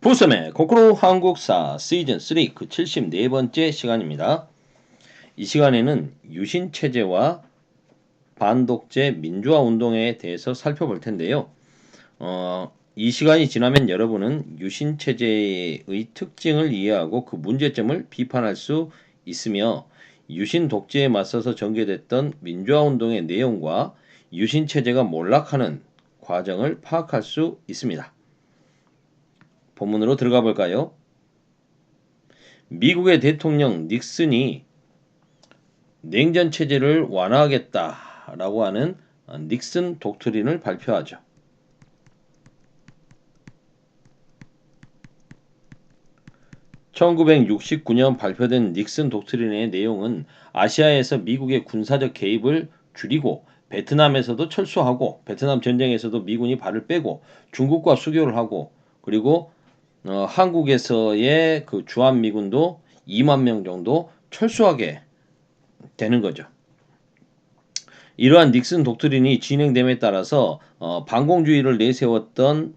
부쌤의 거꾸로 한국사 시즌 3 그 74번째 시간입니다. 이 시간에는 유신체제와 반독재 민주화 운동에 대해서 살펴볼 텐데요. 이 시간이 지나면 여러분은 유신체제의 특징을 이해하고 그 문제점을 비판할 수 있으며 유신 독재에 맞서서 전개됐던 민주화 운동의 내용과 유신체제가 몰락하는 과정을 파악할 수 있습니다. 본문으로 들어가 볼까요? 미국의 대통령 닉슨이 냉전 체제를 완화하겠다라고 하는 닉슨 독트린을 발표하죠. (1969년) 발표된 닉슨 독트린의 내용은 아시아에서 미국의 군사적 개입을 줄이고 베트남에서도 철수하고 베트남 전쟁에서도 미군이 발을 빼고 중국과 수교를 하고 그리고 한국에서의 그 주한미군도 2만 명 정도 철수하게 되는 거죠. 이러한 닉슨 독트린이 진행됨에 따라서 반공주의를 내세웠던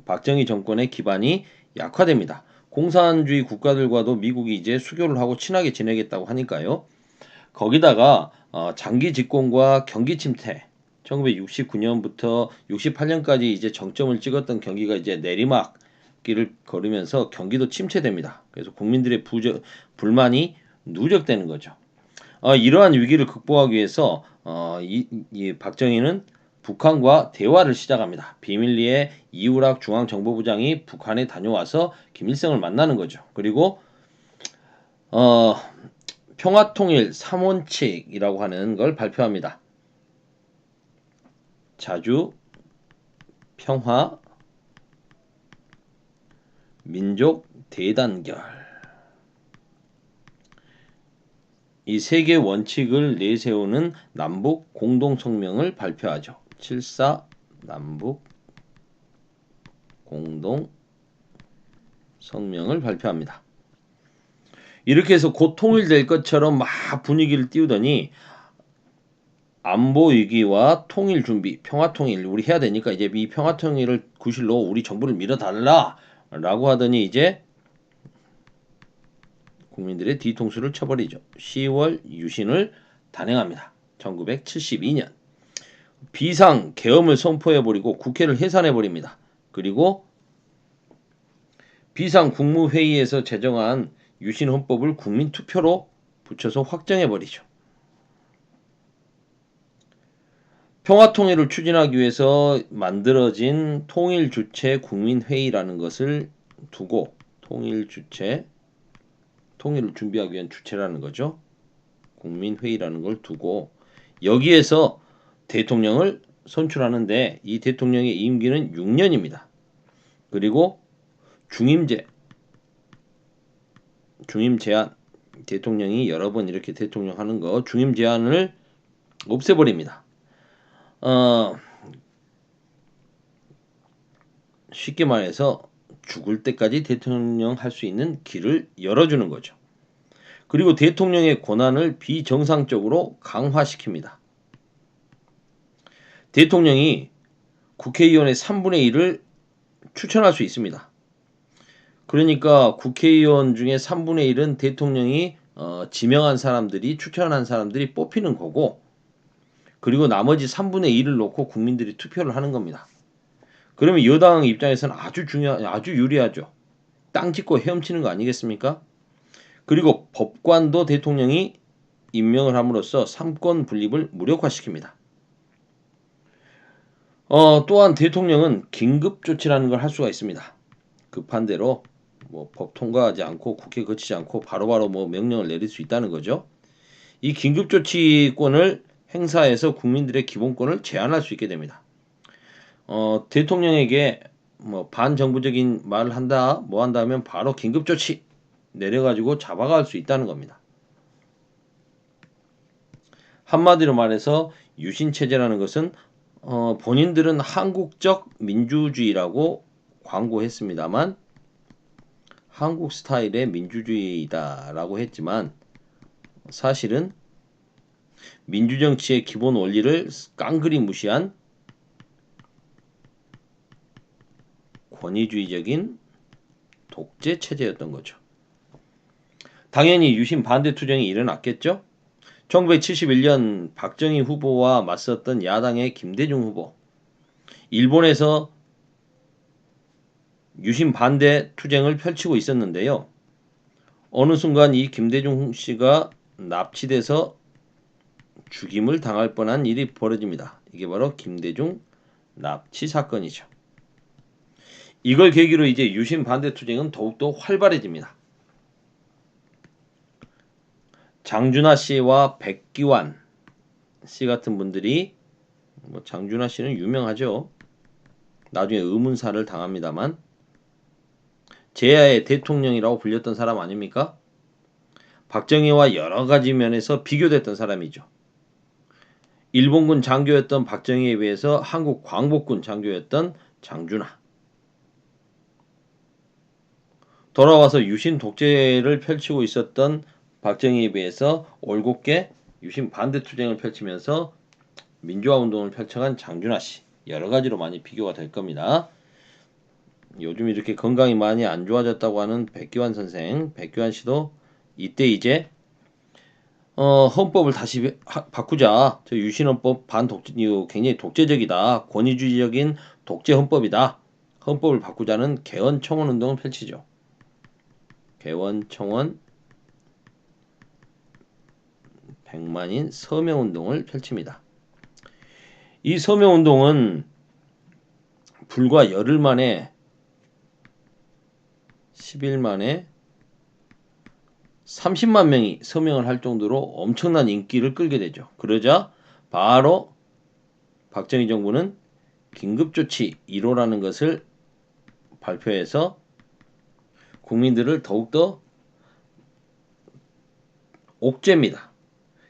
박정희 정권의 기반이 약화됩니다. 공산주의 국가들과도 미국이 이제 수교를 하고 친하게 지내겠다고 하니까요. 거기다가 장기 집권과 경기 침체 1969년부터 68년까지 이제 정점을 찍었던 경기가 이제 내리막길을 걸으면서 경기도 침체됩니다. 그래서 국민들의 불만이 누적되는 거죠. 이러한 위기를 극복하기 위해서 이 박정희는 북한과 대화를 시작합니다. 비밀리에 이우락 중앙정보부장이 북한에 다녀와서 김일성을 만나는 거죠. 그리고 평화통일 3원칙이라고 하는 걸 발표합니다. 자주, 평화, 민족, 대단결. 이 세 개의 원칙을 내세우는 남북 공동성명을 발표하죠. 7.4 남북 공동성명을 발표합니다. 이렇게 해서 곧 통일될 것처럼 막 분위기를 띄우더니 안보 위기와 통일 준비, 평화 통일 우리 해야 되니까 이제 이 평화 통일을 구실로 우리 정부를 밀어달라라고 하더니 이제 국민들의 뒤통수를 쳐버리죠. 10월 유신을 단행합니다. 1972년 비상 계엄을 선포해버리고 국회를 해산해버립니다. 그리고 비상 국무회의에서 제정한 유신헌법을 국민투표로 붙여서 확정해버리죠. 평화통일을 추진하기 위해서 만들어진 통일주체 국민회의라는 것을 두고 통일주체, 통일을 준비하기 위한 주체라는 거죠. 국민회의라는 걸 두고 여기에서 대통령을 선출하는데 이 대통령의 임기는 6년입니다. 그리고 중임 제한 대통령이 여러 번 이렇게 대통령 하는 거 중임 제한을 없애버립니다. 쉽게 말해서 죽을 때까지 대통령 할 수 있는 길을 열어주는 거죠. 그리고 대통령의 권한을 비정상적으로 강화시킵니다. 대통령이 국회의원의 3분의 1을 추천할 수 있습니다. 그러니까 국회의원 중에 3분의 1은 대통령이 지명한 사람들이 추천한 사람들이 뽑히는 거고 그리고 나머지 3분의 1을 놓고 국민들이 투표를 하는 겁니다. 그러면 여당 입장에서는 아주 유리하죠. 땅 짓고 헤엄치는 거 아니겠습니까? 그리고 법관도 대통령이 임명을 함으로써 삼권 분립을 무력화시킵니다. 또한 대통령은 긴급조치라는 걸 할 수가 있습니다. 급한 대로 법 통과하지 않고 국회 거치지 않고 바로바로 명령을 내릴 수 있다는 거죠. 이 긴급조치권을 행사해서 국민들의 기본권을 제한할 수 있게 됩니다. 대통령에게 반정부적인 말을 한다, 한다 하면 바로 긴급조치 내려가지고 잡아갈 수 있다는 겁니다. 한마디로 말해서 유신체제라는 것은 본인들은 한국적 민주주의라고 광고했습니다만 한국 스타일의 민주주의다라고 했지만 사실은 민주정치의 기본 원리를 깡그리 무시한 권위주의적인 독재 체제였던 거죠. 당연히 유신 반대 투쟁이 일어났겠죠. 1971년 박정희 후보와 맞섰던 야당의 김대중 후보, 일본에서 유신 반대 투쟁을 펼치고 있었는데요. 어느 순간 이 김대중 씨가 납치돼서 죽임을 당할 뻔한 일이 벌어집니다. 이게 바로 김대중 납치 사건이죠. 이걸 계기로 이제 유신 반대 투쟁은 더욱더 활발해집니다. 장준하 씨와 백기환 씨 같은 분들이, 장준하 씨는 유명하죠. 나중에 의문사를 당합니다만 제야의 대통령이라고 불렸던 사람 아닙니까? 박정희와 여러 가지 면에서 비교됐던 사람이죠. 일본군 장교였던 박정희에 비해서 한국 광복군 장교였던 장준하. 돌아와서 유신 독재를 펼치고 있었던 박정희에 비해서 올곧게 유신 반대 투쟁을 펼치면서 민주화 운동을 펼쳐간 장준하 씨. 여러 가지로 많이 비교가 될 겁니다. 요즘 이렇게 건강이 많이 안 좋아졌다고 하는 백기환 선생, 백기환 씨도 이때 이제 헌법을 다시 바꾸자. 저 유신헌법 반독재, 굉장히 독재적이다. 권위주의적인 독재 헌법이다. 헌법을 바꾸자는 개헌청원 운동을 펼치죠. 개헌청원 100만인 서명운동을 펼칩니다. 이 서명운동은 불과 열흘 만에 10일 만에 30만 명이 서명을 할 정도로 엄청난 인기를 끌게 되죠. 그러자 바로 박정희 정부는 긴급조치 1호라는 것을 발표해서 국민들을 더욱더 옥죄입니다.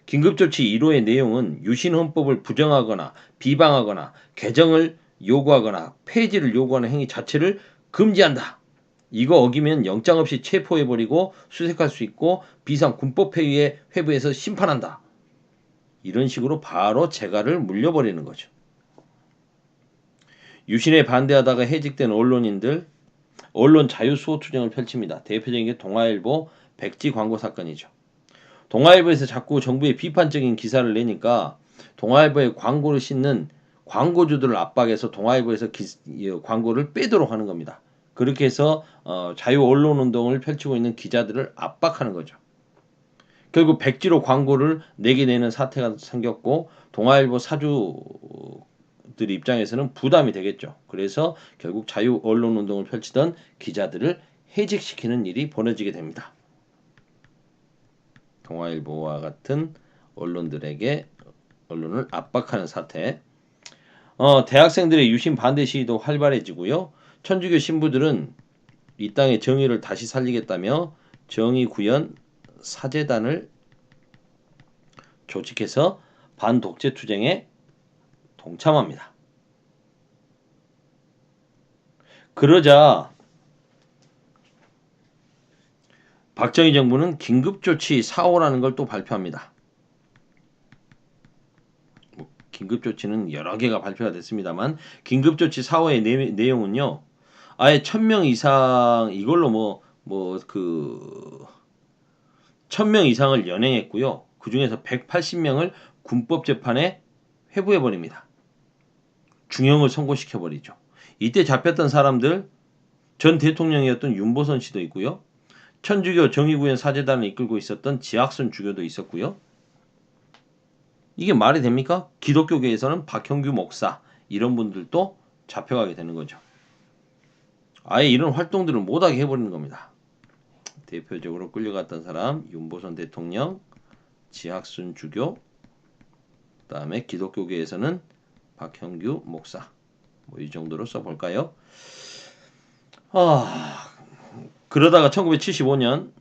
긴급조치 1호의 내용은 유신헌법을 부정하거나 비방하거나 개정을 요구하거나 폐지를 요구하는 행위 자체를 금지한다. 이거 어기면 영장 없이 체포해버리고 수색할 수 있고 비상군법회의에 회부해서 심판한다. 이런 식으로 바로 재갈을 물려버리는 거죠. 유신에 반대하다가 해직된 언론인들, 언론 자유 수호 투쟁을 펼칩니다. 대표적인 게 동아일보 백지 광고 사건이죠. 동아일보에서 자꾸 정부의 비판적인 기사를 내니까 동아일보에 광고를 싣는 광고주들을 압박해서 동아일보에서 광고를 빼도록 하는 겁니다. 그렇게 해서 자유 언론 운동을 펼치고 있는 기자들을 압박하는 거죠. 결국 백지로 광고를 내게 되는 사태가 생겼고 동아일보 사주들 입장에서는 부담이 되겠죠. 그래서 결국 자유 언론 운동을 펼치던 기자들을 해직시키는 일이 벌어지게 됩니다. 동아일보와 같은 언론들에게 언론을 압박하는 사태. 대학생들의 유신 반대 시위도 활발해지고요. 천주교 신부들은 이 땅의 정의를 다시 살리겠다며 정의구현 사재단을 조직해서 반독재 투쟁에 동참합니다. 그러자 박정희 정부는 긴급조치 4호라는 걸 또 발표합니다. 긴급조치는 여러 개가 발표가 됐습니다만 긴급조치 4호의 내용은요. 아예 1000명 이상 이걸로 1000명 이상을 연행했고요. 그 중에서 180명을 군법재판에 회부해버립니다. 중형을 선고시켜버리죠. 이때 잡혔던 사람들 전 대통령이었던 윤보선 씨도 있고요. 천주교 정의구현 사재단을 이끌고 있었던 지학순 주교도 있었고요. 이게 말이 됩니까? 기독교계에서는 박형규 목사 이런 분들도 잡혀가게 되는 거죠. 아예 이런 활동들을 못하게 해버리는 겁니다. 대표적으로 끌려갔던 사람 윤보선 대통령, 지학순 주교, 그 다음에 기독교계에서는 박형규 목사 이 정도로 써볼까요? 그러다가 1975년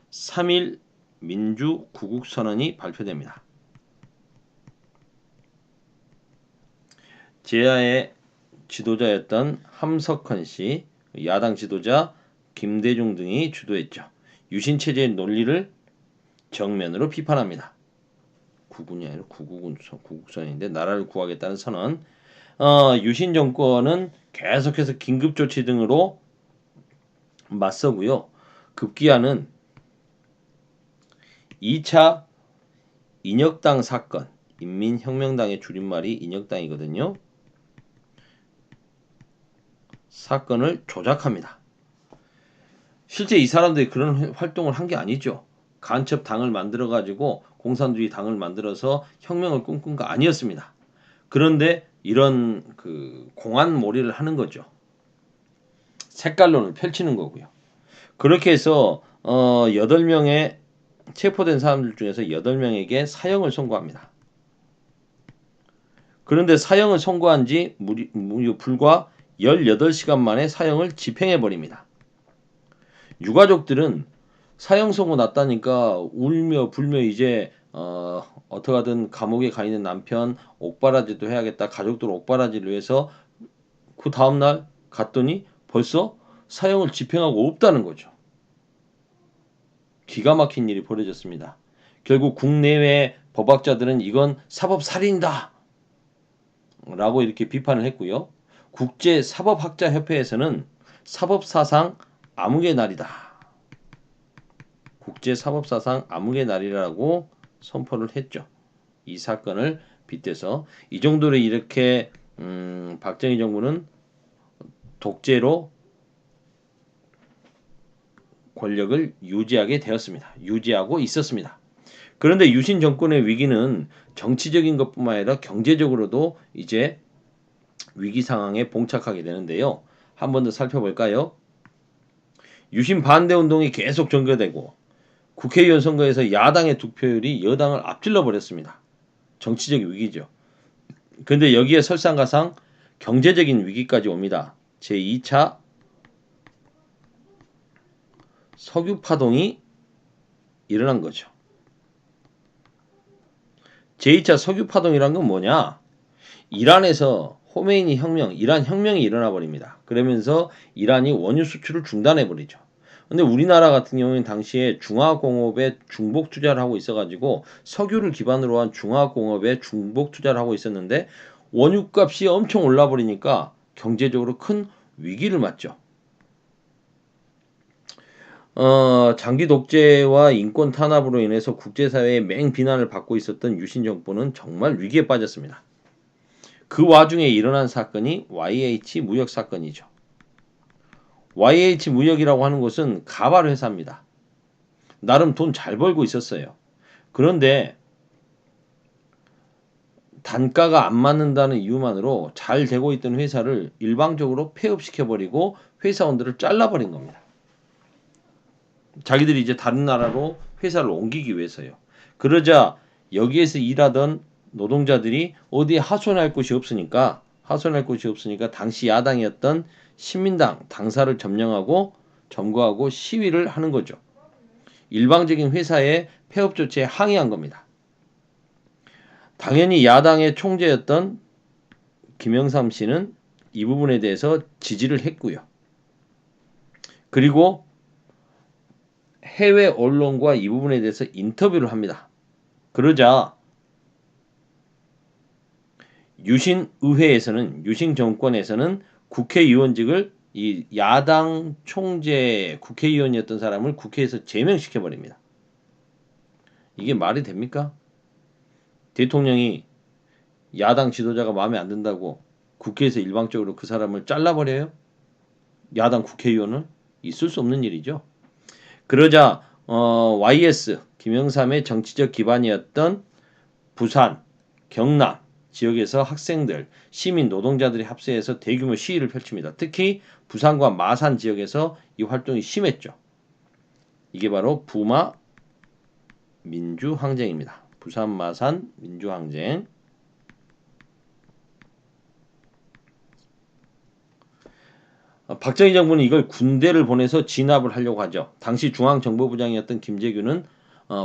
3.1 민주구국선언이 발표됩니다. 제야의 지도자였던 함석헌 씨, 야당 지도자 김대중 등이 주도했죠. 유신체제의 논리를 정면으로 비판합니다. 구군이 아니라 구국선인데 나라를 구하겠다는 선언. 유신 정권은 계속해서 긴급조치 등으로 맞서고요. 급기야는 2차 인혁당 사건, 인민혁명당의 줄임말이 인혁당이거든요. 사건을 조작합니다. 실제 이 사람들이 그런 활동을 한 게 아니죠. 간첩 당을 만들어 가지고 공산주의 당을 만들어서 혁명을 꿈꾼 거 아니었습니다. 그런데 이런 그 공안몰이를 하는 거죠. 색깔론을 펼치는 거고요. 그렇게 해서 8명의 체포된 사람들 중에서 8명에게 사형을 선고합니다. 그런데 사형을 선고한 지 불과 18시간 만에 사형을 집행해 버립니다. 유가족들은 사형 선고 났다니까 울며 불며 이제 어떡하든 감옥에 가 있는 남편 옥바라지도 해야겠다. 가족들 옥바라지를 위해서 그 다음날 갔더니 벌써 사형을 집행하고 없다는 거죠. 기가 막힌 일이 벌어졌습니다. 결국 국내외 법학자들은 이건 사법살인이다 라고 이렇게 비판을 했고요. 국제사법학자협회에서는 사법사상 암흑의 날이다. 국제사법사상 암흑의 날이라고 선포를 했죠. 이 사건을 빗대서 이 정도로 이렇게 박정희 정부는 독재로 권력을 유지하게 되었습니다. 유지하고 있었습니다. 그런데 유신 정권의 위기는 정치적인 것뿐만 아니라 경제적으로도 이제 위기 상황에 봉착하게 되는데요. 한 번 더 살펴볼까요? 유신 반대 운동이 계속 전개되고 국회의원 선거에서 야당의 득표율이 여당을 앞질러 버렸습니다. 정치적 위기죠. 그런데 여기에 설상가상 경제적인 위기까지 옵니다. 제2차 석유 파동이 일어난 거죠. 제2차 석유 파동이란 건 뭐냐? 이란에서 호메이니 혁명, 이란 혁명이 일어나 버립니다. 그러면서 이란이 원유 수출을 중단해 버리죠. 근데 우리나라 같은 경우는 당시에 중화공업에 중복 투자를 하고 있어가지고 석유를 기반으로 한 중화공업에 중복 투자를 하고 있었는데 원유값이 엄청 올라 버리니까 경제적으로 큰 위기를 맞죠. 장기 독재와 인권 탄압으로 인해서 국제사회의 맹비난을 받고 있었던 유신 정부는 정말 위기에 빠졌습니다. 그 와중에 일어난 사건이 YH 무역 사건이죠. YH 무역이라고 하는 곳은 가발 회사입니다. 나름 돈 잘 벌고 있었어요. 그런데 단가가 안 맞는다는 이유만으로 잘 되고 있던 회사를 일방적으로 폐업시켜버리고 회사원들을 잘라버린 겁니다. 자기들이 이제 다른 나라로 회사를 옮기기 위해서요. 그러자 여기에서 일하던 노동자들이 어디에 하소연할 곳이 없으니까 당시 야당이었던 신민당 당사를 점거하고 시위를 하는 거죠. 일방적인 회사의 폐업 조치에 항의한 겁니다. 당연히 야당의 총재였던 김영삼 씨는 이 부분에 대해서 지지를 했고요. 그리고 해외 언론과 이 부분에 대해서 인터뷰를 합니다. 그러자 유신 정권에서는 국회의원직을 이 야당 총재 국회의원이었던 사람을 국회에서 제명시켜 버립니다. 이게 말이 됩니까? 대통령이 야당 지도자가 마음에 안 든다고 국회에서 일방적으로 그 사람을 잘라버려요? 야당 국회의원을? 있을 수 없는 일이죠. 그러자 YS 김영삼의 정치적 기반이었던 부산, 경남 지역에서 학생들, 시민, 노동자들이 합세해서 대규모 시위를 펼칩니다. 특히 부산과 마산 지역에서 이 활동이 심했죠. 이게 바로 부마 민주항쟁입니다. 부산, 마산 민주항쟁. 박정희 정부는 이걸 군대를 보내서 진압을 하려고 하죠. 당시 중앙정보부장이었던 김재규는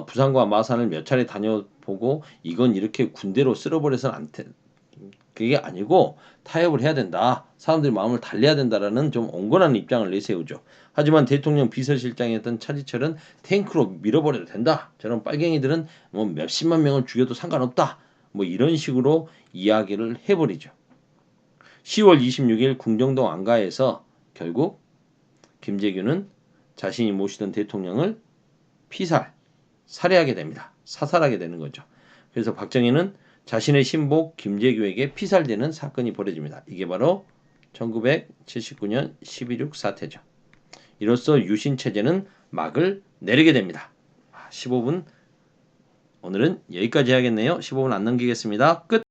부산과 마산을 몇 차례 다녀보고 이건 이렇게 군대로 쓸어버려서는 안 돼. 그게 아니고 타협을 해야 된다. 사람들이 마음을 달래야 된다라는 좀 온건한 입장을 내세우죠. 하지만 대통령 비서실장이었던 차지철은 탱크로 밀어버려도 된다. 저런 빨갱이들은 뭐 몇십만 명을 죽여도 상관없다. 뭐 이런 식으로 이야기를 해버리죠. 10월 26일 궁정동 안가에서 결국 김재규는 자신이 모시던 대통령을 살해하게 됩니다. 사살하게 되는 거죠. 그래서 박정희는 자신의 신복 김재규에게 피살되는 사건이 벌어집니다. 이게 바로 1979년 11.6 사태죠. 이로써 유신 체제는 막을 내리게 됩니다. 15분 오늘은 여기까지 해야겠네요. 15분 안 넘기겠습니다. 끝.